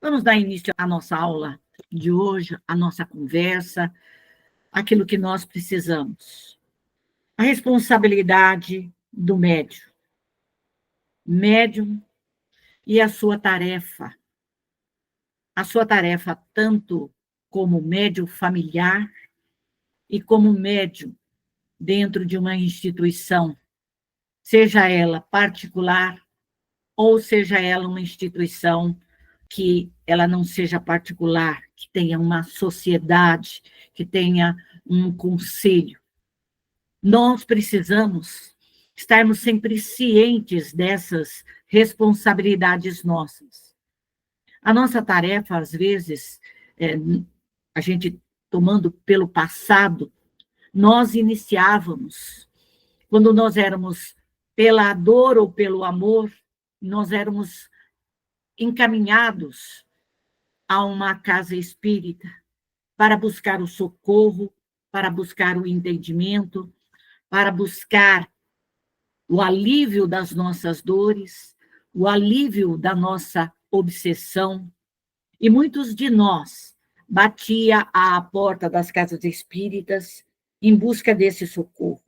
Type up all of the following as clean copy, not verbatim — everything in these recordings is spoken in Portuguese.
Vamos dar início à nossa aula de hoje, à nossa conversa, aquilo que nós precisamos. A responsabilidade do médium. Médium e a sua tarefa. A sua tarefa tanto como médium familiar e como médium dentro de uma instituição, seja ela particular ou seja ela uma instituição que ela não seja particular, que tenha uma sociedade, que tenha um conselho. Nós precisamos estarmos sempre cientes dessas responsabilidades nossas. A nossa tarefa, às vezes, a gente tomando pelo passado, nós iniciávamos, quando nós éramos pela dor ou pelo amor, nós éramos encaminhados a uma casa espírita para buscar o socorro, para buscar o entendimento, para buscar o alívio das nossas dores, o alívio da nossa obsessão. E muitos de nós batia à porta das casas espíritas em busca desse socorro.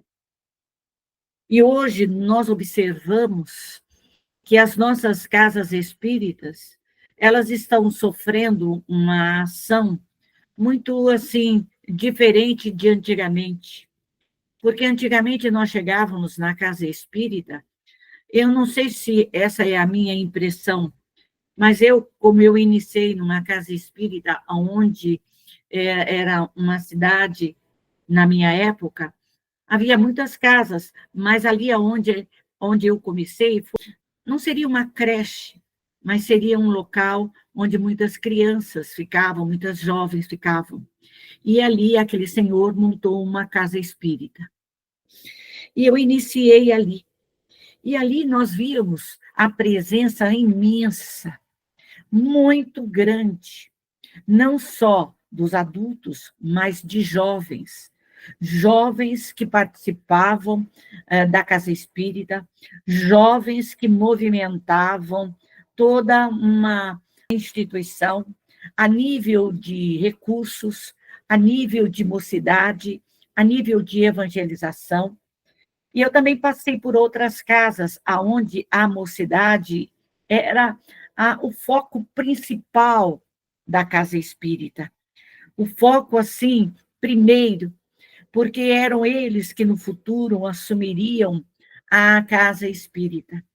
E hoje nós observamos que as nossas casas espíritas, elas estão sofrendo uma ação muito, assim, diferente de antigamente. Porque antigamente nós chegávamos na casa espírita, eu não sei se essa é a minha impressão, mas como eu iniciei numa casa espírita, onde era uma cidade, na minha época, havia muitas casas, mas ali onde eu comecei, não seria uma creche, mas seria um local onde muitas crianças ficavam, muitas jovens ficavam. E ali aquele senhor montou uma casa espírita. E eu iniciei ali. E ali nós víamos a presença imensa, muito grande, não só dos adultos, mas de jovens. Jovens que participavam da casa espírita, jovens que movimentavam toda uma instituição a nível de recursos, a nível de mocidade, a nível de evangelização. E eu também passei por outras casas, onde a mocidade era o foco principal da casa espírita. O foco, assim, primeiro, porque eram eles que no futuro assumiriam a casa espírita.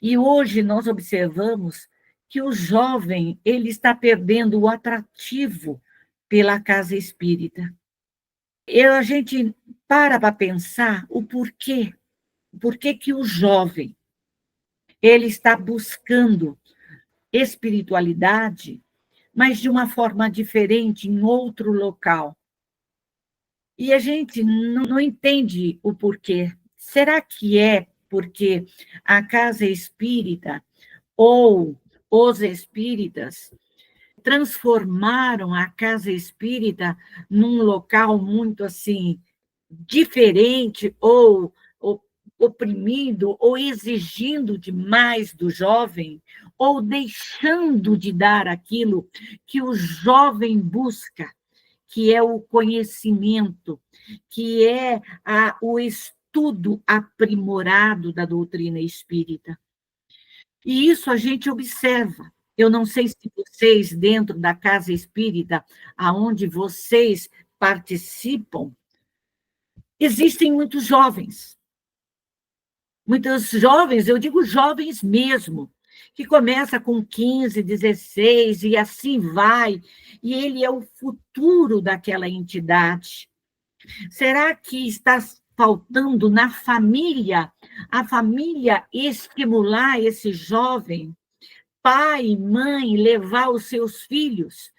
E hoje nós observamos que o jovem ele está perdendo o atrativo pela casa espírita. A gente para pensar o porquê. Por que o jovem ele está buscando espiritualidade, mas de uma forma diferente, em outro local? E a gente não entende o porquê. Será que é porque a casa espírita ou os espíritas transformaram a casa espírita num local muito assim diferente ou oprimido ou exigindo demais do jovem ou deixando de dar aquilo que o jovem busca, que é o conhecimento, que é o estudo aprimorado da doutrina espírita. E isso a gente observa. Eu não sei se vocês, dentro da casa espírita, aonde vocês participam, existem muitos jovens. Muitos jovens, eu digo jovens mesmo, que começa com 15, 16 e assim vai, e ele é o futuro daquela entidade. Será que está faltando na família, a família estimular esse jovem, pai, mãe, levar os seus filhos?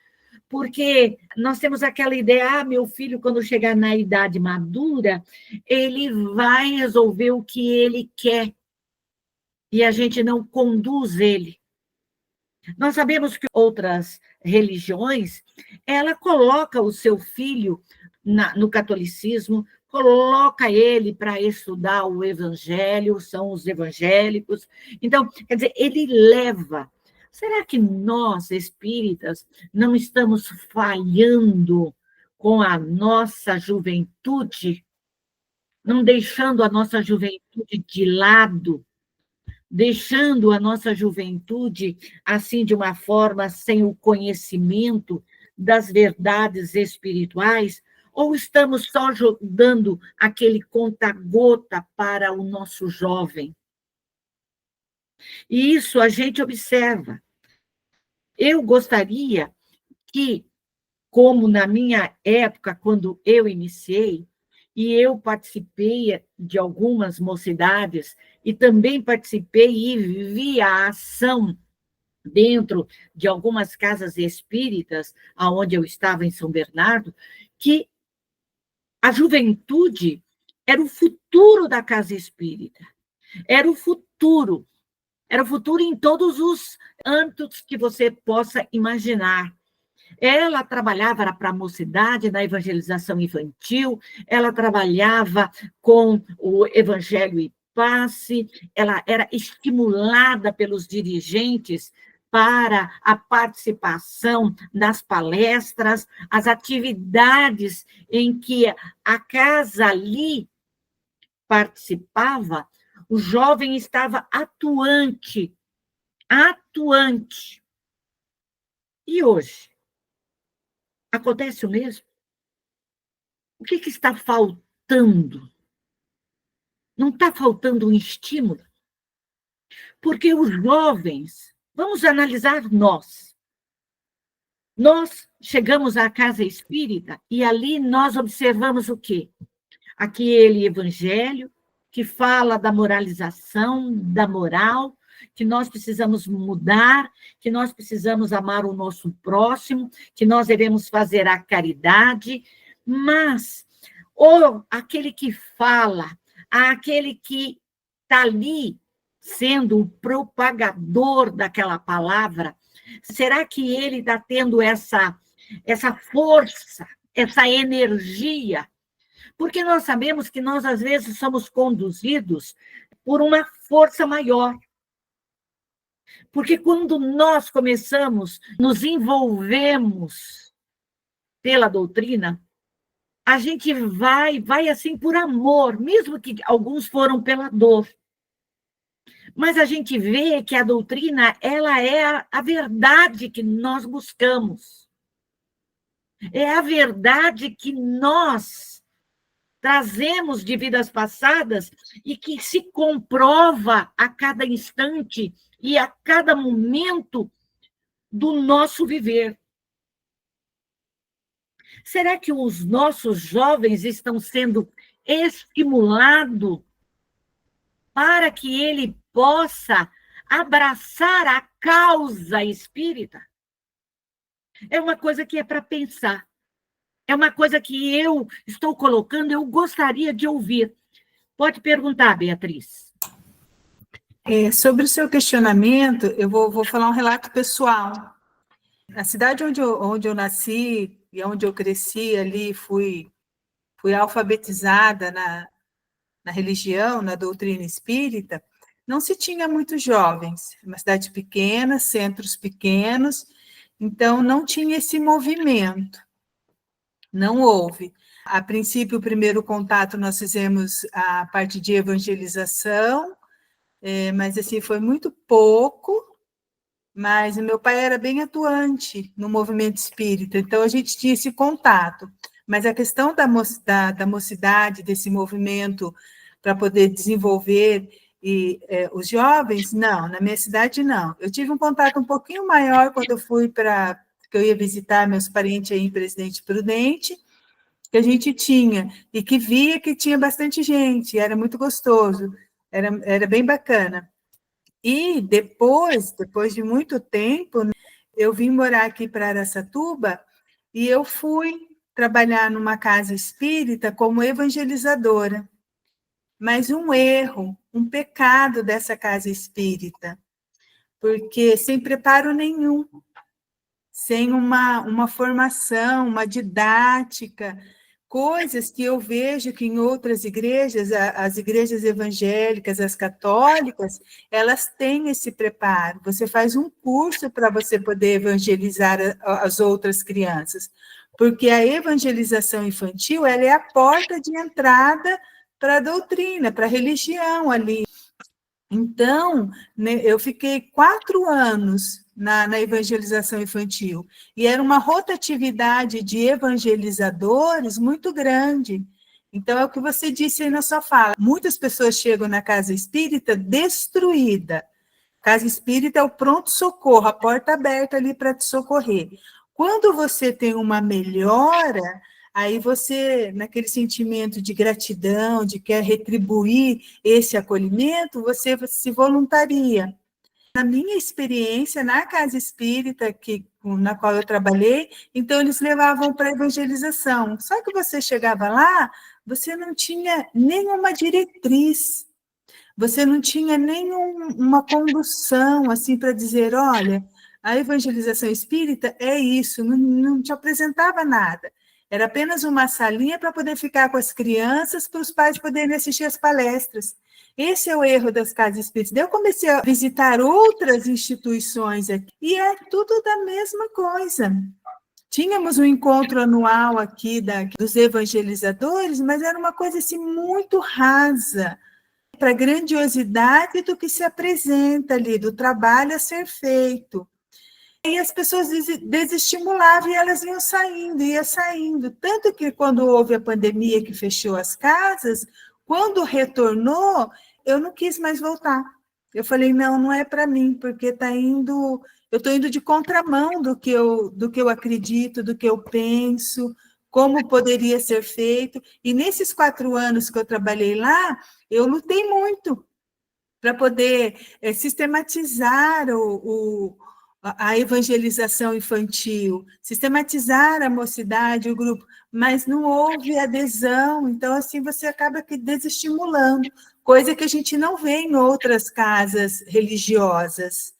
Porque nós temos aquela ideia, meu filho, quando chegar na idade madura, ele vai resolver o que ele quer, e a gente não conduz ele. Nós sabemos que outras religiões, ela coloca o seu filho no catolicismo, coloca ele para estudar o evangelho, são os evangélicos. Então, quer dizer, ele leva Será que nós, espíritas, não estamos falhando com a nossa juventude, não deixando a nossa juventude de lado, deixando a nossa juventude assim de uma forma sem o conhecimento das verdades espirituais? Ou estamos só dando aquele conta-gota para o nosso jovem? E isso a gente observa. Eu gostaria que, como na minha época, quando eu iniciei, e eu participei de algumas mocidades, e também participei e vi a ação dentro de algumas casas espíritas, aonde eu estava em São Bernardo, que a juventude era o futuro da casa espírita, era o futuro em todos os âmbitos que você possa imaginar. Ela trabalhava para a mocidade, na evangelização infantil, ela trabalhava com o Evangelho e Passe, ela era estimulada pelos dirigentes para a participação nas palestras, as atividades em que a casa ali participava, o jovem estava atuante, atuante. E hoje? Acontece o mesmo? O que está faltando? Não está faltando um estímulo? Porque os jovens, vamos analisar nós. Nós chegamos à casa espírita e ali nós observamos o quê? Aquele evangelho que fala da moralização, da moral, que nós precisamos mudar, que nós precisamos amar o nosso próximo, que nós devemos fazer a caridade, mas ou aquele que fala, aquele que está ali sendo o propagador daquela palavra, será que ele está tendo essa força, essa energia? Porque nós sabemos que nós, às vezes, somos conduzidos por uma força maior. Porque quando nós começamos, nos envolvemos pela doutrina, a gente vai assim por amor, mesmo que alguns foram pela dor. Mas a gente vê que a doutrina, ela é a verdade que nós buscamos. É a verdade que nós trazemos de vidas passadas e que se comprova a cada instante e a cada momento do nosso viver. Será que os nossos jovens estão sendo estimulados para que ele possa abraçar a causa espírita? É uma coisa que é para pensar. É uma coisa que eu estou colocando, eu gostaria de ouvir. Pode perguntar, Beatriz. Sobre o seu questionamento, eu vou falar um relato pessoal. A cidade onde eu nasci e onde eu cresci ali, fui alfabetizada na religião, na doutrina espírita, não se tinha muitos jovens. Uma cidade pequena, centros pequenos, então não tinha esse movimento. Não houve. A princípio, o primeiro contato nós fizemos a parte de evangelização, mas assim, foi muito pouco, mas o meu pai era bem atuante no movimento espírita, então a gente tinha esse contato. Mas a questão da mocidade, desse movimento para poder desenvolver os jovens, não, na minha cidade não. Eu tive um contato um pouquinho maior quando eu fui que eu ia visitar meus parentes aí em Presidente Prudente, que a gente tinha, e que via que tinha bastante gente, era muito gostoso, era bem bacana. E depois de muito tempo, eu vim morar aqui para Araçatuba e eu fui trabalhar numa casa espírita como evangelizadora. Mas um erro, um pecado dessa casa espírita, porque sem preparo nenhum, sem uma formação, uma didática, coisas que eu vejo que em outras igrejas, as igrejas evangélicas, as católicas, elas têm esse preparo. Você faz um curso para você poder evangelizar as outras crianças, porque a evangelização infantil, ela é a porta de entrada para a doutrina, para a religião ali. Então, né, eu fiquei 4 anos na evangelização infantil, e era uma rotatividade de evangelizadores muito grande. Então, é o que você disse aí na sua fala. Muitas pessoas chegam na casa espírita destruída. Casa espírita é o pronto-socorro, a porta aberta ali para te socorrer. Quando você tem uma melhora, aí você, naquele sentimento de gratidão, de quer retribuir esse acolhimento, você se voluntaria. Na minha experiência, na casa espírita na qual eu trabalhei, então eles levavam para evangelização. Só que você chegava lá, você não tinha nenhuma diretriz, você não tinha nenhuma condução assim para dizer, olha, a evangelização espírita é isso, não te apresentava nada. Era apenas uma salinha para poder ficar com as crianças, para os pais poderem assistir as palestras. Esse é o erro das casas espíritas. Daí eu comecei a visitar outras instituições aqui, e é tudo da mesma coisa. Tínhamos um encontro anual aqui dos evangelizadores, mas era uma coisa assim muito rasa, para a grandiosidade do que se apresenta ali, do trabalho a ser feito. E as pessoas desestimulavam e elas iam saindo. Tanto que quando houve a pandemia que fechou as casas, quando retornou, eu não quis mais voltar. Eu falei, não é para mim, porque eu estou indo de contramão do que eu acredito, do que eu penso, como poderia ser feito. E nesses 4 anos que eu trabalhei lá, eu lutei muito para poder sistematizar a evangelização infantil, sistematizar a mocidade, o grupo, mas não houve adesão, então assim você acaba que desestimulando, coisa que a gente não vê em outras casas religiosas.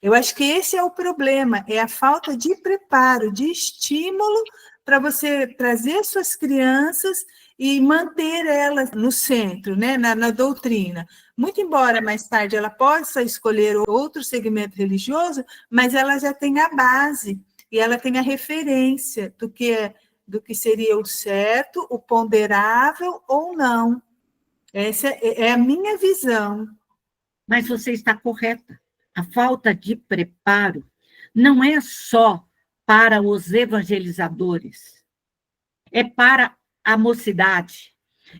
Eu acho que esse é o problema, é a falta de preparo, de estímulo para você trazer suas crianças e manter elas no centro, né, na doutrina. Muito embora mais tarde ela possa escolher outro segmento religioso, mas ela já tem a base e ela tem a referência do que seria o certo, o ponderável ou não. Essa é a minha visão. Mas você está correta. A falta de preparo não é só para os evangelizadores, é para a mocidade,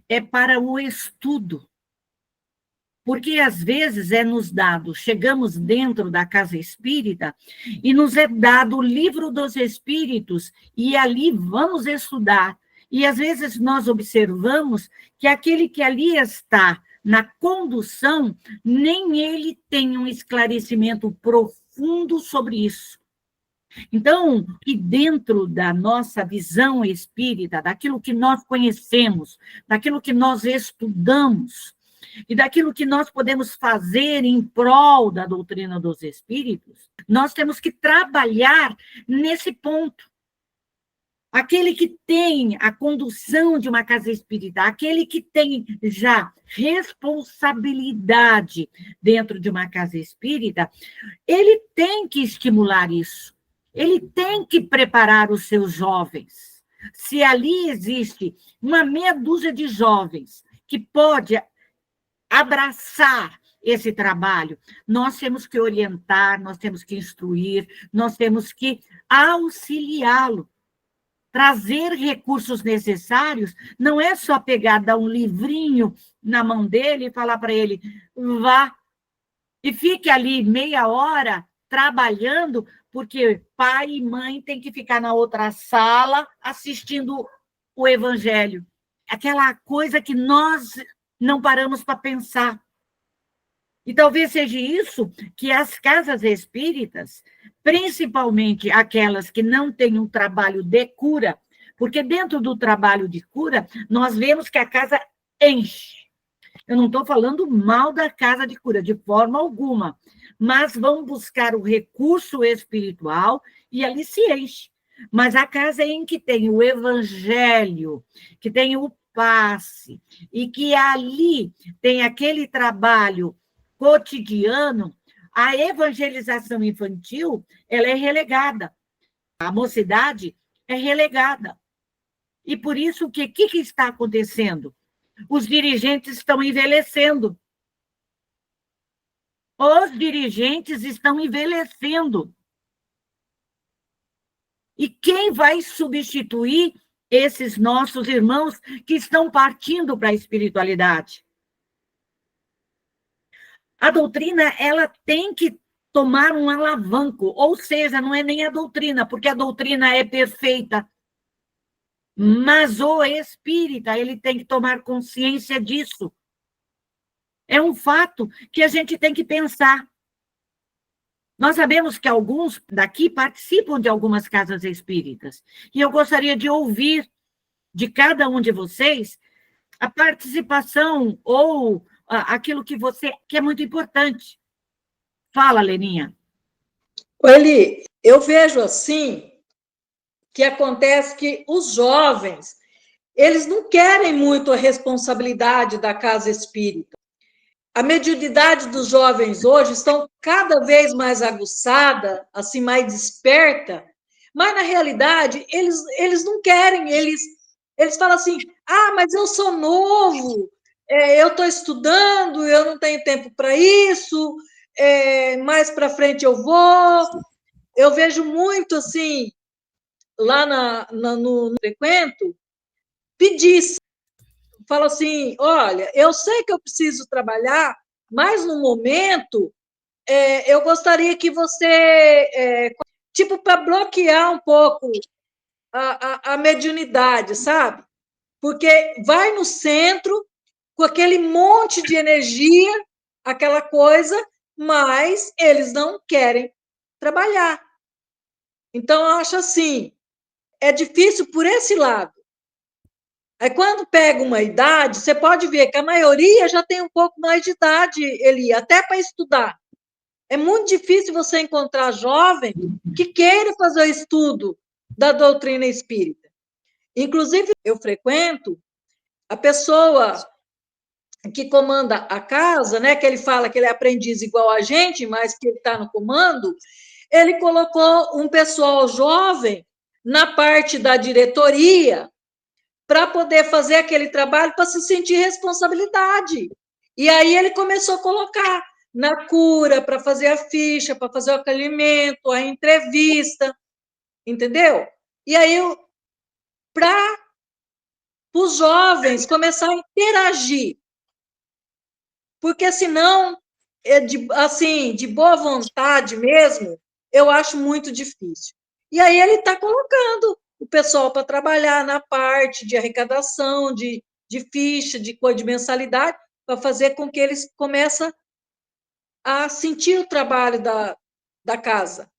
é para o estudo. Porque, às vezes, chegamos dentro da casa espírita e nos é dado o livro dos espíritos e ali vamos estudar. E, às vezes, nós observamos que aquele que ali está na condução, nem ele tem um esclarecimento profundo sobre isso. Então, e dentro da nossa visão espírita, daquilo que nós conhecemos, daquilo que nós estudamos, e daquilo que nós podemos fazer em prol da doutrina dos espíritos, nós temos que trabalhar nesse ponto. Aquele que tem a condução de uma casa espírita, aquele que tem já responsabilidade dentro de uma casa espírita, ele tem que estimular isso. Ele tem que preparar os seus jovens. Se ali existe uma meia dúzia de jovens que pode abraçar esse trabalho, nós temos que orientar, nós temos que instruir, nós temos que auxiliá-lo. Trazer recursos necessários não é só pegar, dar um livrinho na mão dele e falar para ele, vá, e fique ali meia hora trabalhando, porque pai e mãe têm que ficar na outra sala assistindo o evangelho. Aquela coisa que nós não paramos para pensar. E talvez seja isso que as casas espíritas, principalmente aquelas que não têm um trabalho de cura, porque dentro do trabalho de cura, nós vemos que a casa enche. Eu não estou falando mal da casa de cura, de forma alguma, mas vão buscar o recurso espiritual e ali se enche. Mas a casa em que tem o evangelho, que tem o passe, e que ali tem aquele trabalho cotidiano, a evangelização infantil, ela é relegada. A mocidade é relegada. E por isso, o que está acontecendo? Os dirigentes estão envelhecendo. Os dirigentes estão envelhecendo. E quem vai substituir esses nossos irmãos que estão partindo para a espiritualidade? A doutrina, ela tem que tomar um alavanco, ou seja, não é nem a doutrina, porque a doutrina é perfeita, mas o espírita, ele tem que tomar consciência disso. É um fato que a gente tem que pensar. Nós sabemos que alguns daqui participam de algumas casas espíritas, e eu gostaria de ouvir de cada um de vocês a participação ou aquilo que é muito importante. Fala, Leninha. Eli, eu vejo assim que acontece que os jovens, eles não querem muito a responsabilidade da casa espírita. A mediunidade dos jovens hoje estão cada vez mais aguçada, assim, mais desperta, mas, na realidade, eles não querem, eles falam assim, mas eu sou novo, eu estou estudando, eu não tenho tempo para isso, mais para frente eu vou. Eu vejo muito, assim, lá no frequento, pedir. Fala assim, olha, eu sei que eu preciso trabalhar, mas no momento eu gostaria que você, tipo, para bloquear um pouco a mediunidade, sabe? Porque vai no centro com aquele monte de energia, aquela coisa, mas eles não querem trabalhar. Então, eu acho assim, é difícil por esse lado. Aí, quando pega uma idade, você pode ver que a maioria já tem um pouco mais de idade, Eli, até para estudar. É muito difícil você encontrar jovem que queira fazer o estudo da doutrina espírita. Inclusive, eu frequento a pessoa que comanda a casa, né, que ele fala que ele é aprendiz igual a gente, mas que ele está no comando, ele colocou um pessoal jovem na parte da diretoria, para poder fazer aquele trabalho, para se sentir responsabilidade. E aí ele começou a colocar na cura, para fazer a ficha, para fazer o acolhimento, a entrevista, entendeu? E aí, para os jovens começar a interagir, porque senão, de boa vontade mesmo, eu acho muito difícil. E aí ele está colocando o pessoal para trabalhar na parte de arrecadação, de ficha, de cor de mensalidade, para fazer com que eles comecem a sentir o trabalho da casa.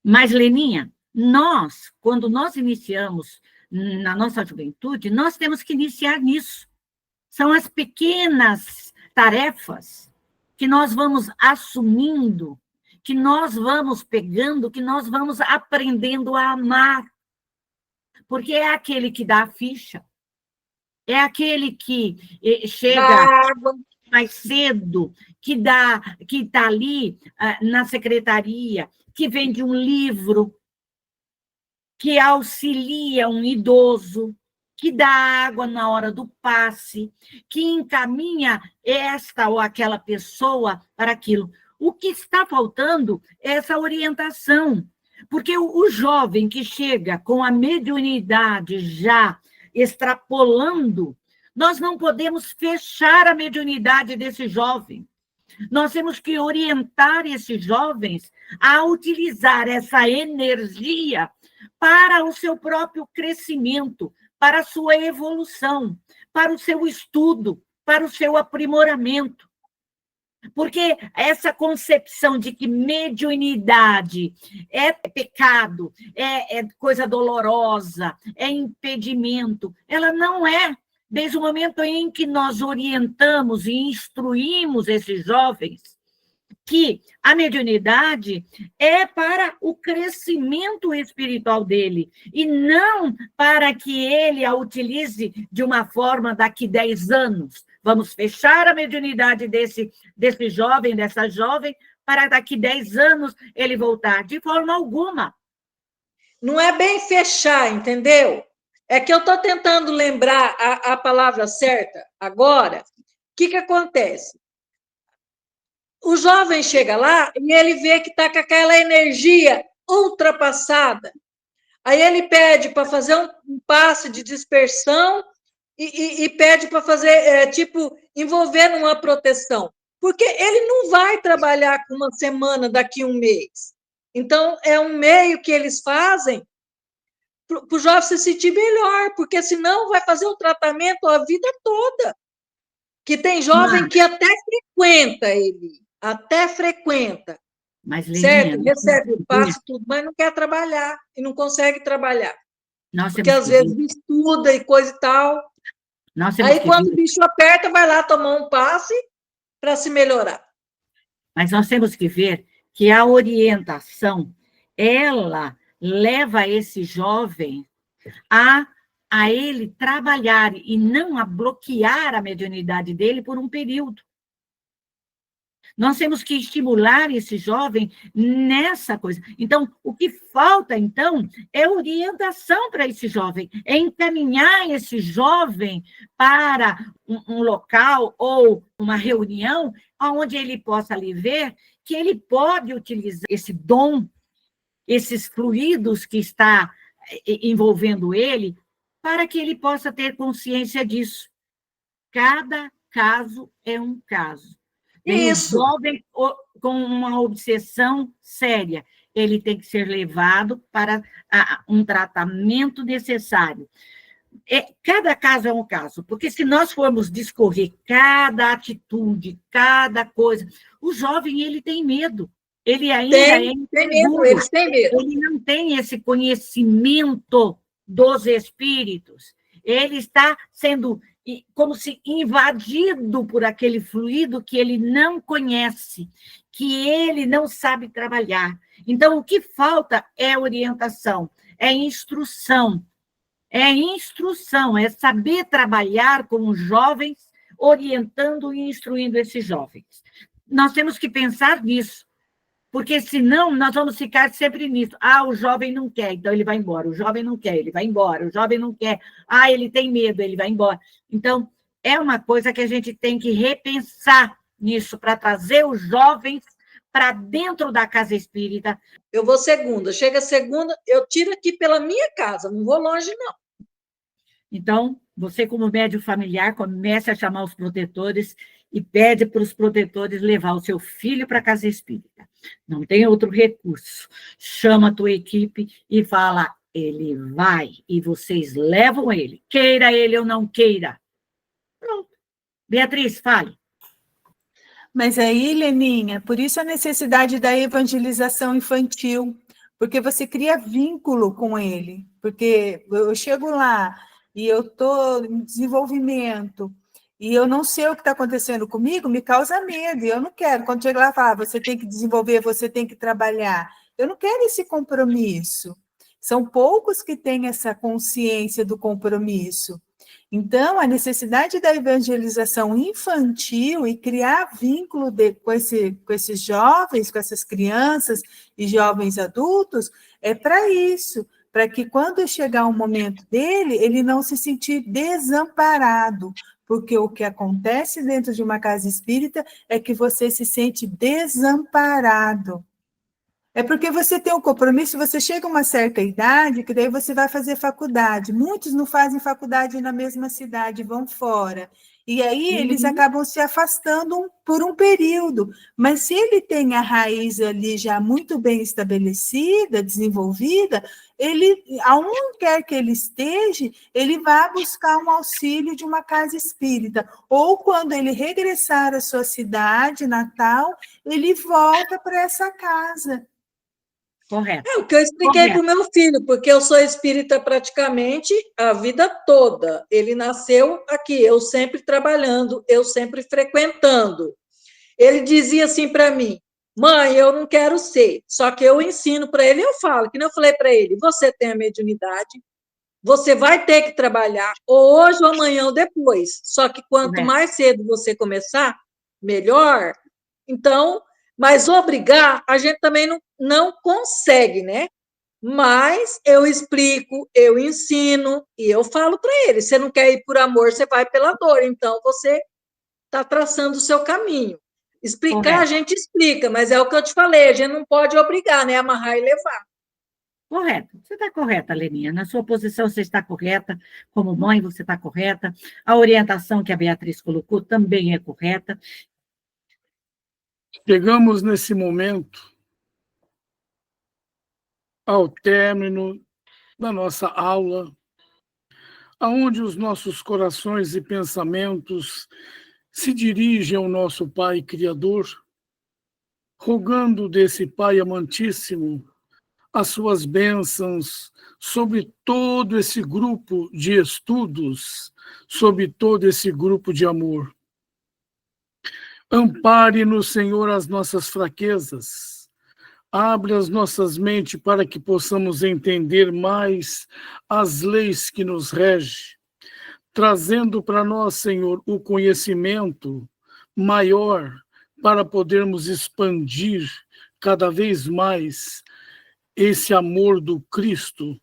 Mas, Leninha, quando nós iniciamos na nossa juventude, nós temos que iniciar nisso. São as pequenas tarefas que nós vamos assumindo, que nós vamos pegando, que nós vamos aprendendo a amar. Porque é aquele que dá a ficha, é aquele que chega mais cedo, que está ali na secretaria, que vende um livro, que auxilia um idoso, que dá água na hora do passe, que encaminha esta ou aquela pessoa para aquilo. O que está faltando é essa orientação, porque o jovem que chega com a mediunidade já extrapolando, nós não podemos fechar a mediunidade desse jovem. Nós temos que orientar esses jovens a utilizar essa energia para o seu próprio crescimento, para a sua evolução, para o seu estudo, para o seu aprimoramento. Porque essa concepção de que mediunidade é pecado, é coisa dolorosa, é impedimento, ela não é. Desde o momento em que nós orientamos e instruímos esses jovens que a mediunidade é para o crescimento espiritual dele, e não para que ele a utilize de uma forma daqui 10 anos. Vamos fechar a mediunidade desse jovem, dessa jovem, para daqui 10 anos ele voltar. De forma alguma. Não é bem fechar, entendeu? É que eu estou tentando lembrar a palavra certa agora. O que acontece? O jovem chega lá e ele vê que está com aquela energia ultrapassada. Aí ele pede para fazer um passe de dispersão e pede para fazer, tipo, envolver numa proteção. Porque ele não vai trabalhar com uma semana daqui a um mês. Então, é um meio que eles fazem para o jovem se sentir melhor, porque senão vai fazer o tratamento a vida toda. Que tem jovem que até frequenta ele, até frequenta, mas, certo? Leninha, Recebe o passe, tudo, mas não quer trabalhar, e não consegue trabalhar. Porque às vezes estuda e coisa e tal. Aí, quando o bicho aperta, vai lá tomar um passe para se melhorar. Mas nós temos que ver que a orientação, ela leva esse jovem a ele trabalhar e não a bloquear a mediunidade dele por um período. Nós temos que estimular esse jovem nessa coisa. Então, o que falta, então, é orientação para esse jovem, é encaminhar esse jovem para um local ou uma reunião onde ele possa ali ver que ele pode utilizar esse dom, esses fluidos que está envolvendo ele, para que ele possa ter consciência disso. Cada caso é um caso. Tem um jovem com uma obsessão séria, ele tem que ser levado para um tratamento necessário. Cada caso é um caso, porque se nós formos discorrer cada atitude, cada coisa, o jovem, ele tem medo, ele ainda tem medo, eles têm medo. Ele não tem esse conhecimento dos espíritos, ele está sendo como se invadido por aquele fluido que ele não conhece, que ele não sabe trabalhar. Então, o que falta é orientação, é instrução, é saber trabalhar com os jovens, orientando e instruindo esses jovens. Nós temos que pensar nisso, porque senão nós vamos ficar sempre nisso. O jovem não quer, então ele vai embora. O jovem não quer, ele vai embora. O jovem não quer, ele tem medo, ele vai embora. Então, é uma coisa que a gente tem que repensar nisso, para trazer os jovens para dentro da casa espírita. Eu vou segunda, chega segunda, eu tiro aqui pela minha casa, não vou longe, não. Então, você, como médium familiar, comece a chamar os protetores e pede para os protetores levar o seu filho para a casa espírita. Não tem outro recurso. Chama a tua equipe e fala, ele vai, e vocês levam ele, queira ele ou não queira. Pronto. Beatriz, fale. Mas aí, Leninha, por isso a necessidade da evangelização infantil, porque você cria vínculo com ele, porque eu chego lá e eu estou em desenvolvimento, e eu não sei o que está acontecendo comigo, me causa medo, e eu não quero. Quando chega lá, fala, você tem que desenvolver, você tem que trabalhar. Eu não quero esse compromisso. São poucos que têm essa consciência do compromisso. Então, a necessidade da evangelização infantil e criar vínculo com esses jovens, com essas crianças e jovens adultos, é para isso, para que quando chegar o momento dele, ele não se sentir desamparado, porque o que acontece dentro de uma casa espírita é que você se sente desamparado. É porque você tem um compromisso, você chega a uma certa idade, que daí você vai fazer faculdade. Muitos não fazem faculdade na mesma cidade, vão fora. E aí eles acabam se afastando por um período. Mas se ele tem a raiz ali já muito bem estabelecida, desenvolvida, ele, aonde quer que ele esteja, ele vai buscar um auxílio de uma casa espírita. Ou quando ele regressar à sua cidade natal, ele volta para essa casa. Correto. É o que eu expliquei para o meu filho, porque eu sou espírita praticamente a vida toda. Ele nasceu aqui, eu sempre trabalhando, eu sempre frequentando. Ele dizia assim para mim, Mãe, eu não quero ser. Só que eu ensino para ele, eu falo, que nem eu falei para ele, você tem a mediunidade, você vai ter que trabalhar, ou hoje, ou amanhã, ou depois. Só que quanto Correto. mais cedo você começar, melhor. Então, mas obrigar, a gente também não consegue, né? Mas eu explico, eu ensino e eu falo para ele: você não quer ir por amor, você vai pela dor. Então, você está traçando o seu caminho. Explicar, a Correto. gente explica, mas é o que eu te falei: a gente não pode obrigar, né? Amarrar e levar. Correto. Você está correta, Leninha. Na sua posição, você está correta. Como mãe, você está correta. A orientação que a Beatriz colocou também é correta. Chegamos nesse momento ao término da nossa aula, aonde os nossos corações e pensamentos se dirigem ao nosso Pai Criador, rogando desse Pai amantíssimo as suas bênçãos sobre todo esse grupo de estudos, sobre todo esse grupo de amor. Ampare-nos, Senhor, as nossas fraquezas. Abre as nossas mentes para que possamos entender mais as leis que nos regem, trazendo para nós, Senhor, o conhecimento maior para podermos expandir cada vez mais esse amor do Cristo,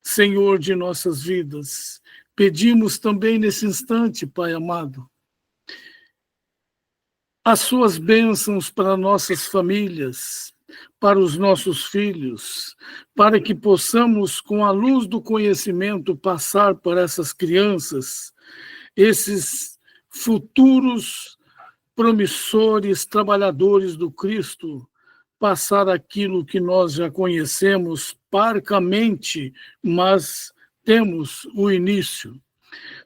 Senhor de nossas vidas. Pedimos também nesse instante, Pai amado, as suas bênçãos para nossas famílias, para os nossos filhos, para que possamos, com a luz do conhecimento, passar por essas crianças, esses futuros promissores trabalhadores do Cristo, passar aquilo que nós já conhecemos parcamente, mas temos o início.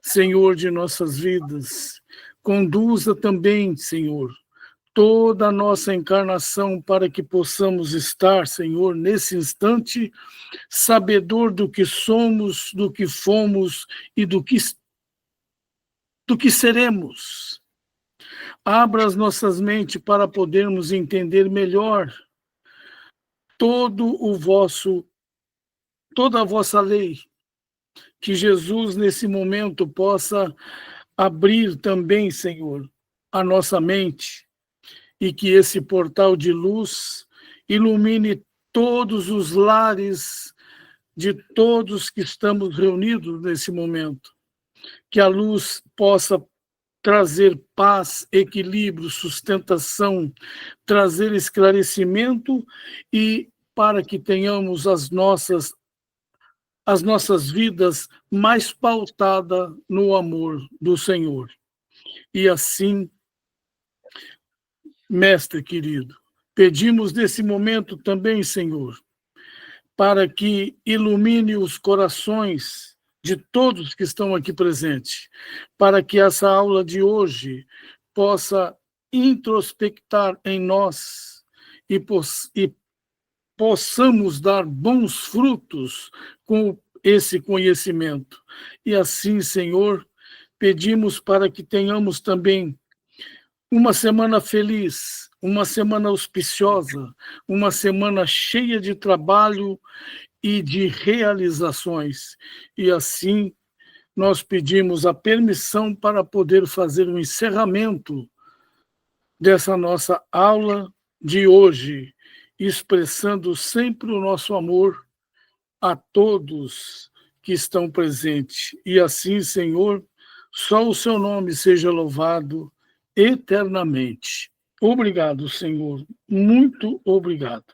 Senhor de nossas vidas, conduza também, Senhor, toda a nossa encarnação para que possamos estar, Senhor, nesse instante, sabedor do que somos, do que fomos e do que seremos. Abra as nossas mentes para podermos entender melhor toda a vossa lei, que Jesus, nesse momento, possa abrir também, Senhor, a nossa mente, e que esse portal de luz ilumine todos os lares de todos que estamos reunidos nesse momento. Que a luz possa trazer paz, equilíbrio, sustentação, trazer esclarecimento e para que tenhamos as nossas vidas mais pautadas no amor do Senhor. E assim, Mestre querido, pedimos nesse momento também, Senhor, para que ilumine os corações de todos que estão aqui presentes, para que essa aula de hoje possa introspectar em nós e possamos dar bons frutos com esse conhecimento. E assim, Senhor, pedimos para que tenhamos também uma semana feliz, uma semana auspiciosa, uma semana cheia de trabalho e de realizações. E assim, nós pedimos a permissão para poder fazer um encerramento dessa nossa aula de hoje, expressando sempre o nosso amor a todos que estão presentes. E assim, Senhor, só o seu nome seja louvado eternamente. Obrigado, Senhor. Muito obrigado.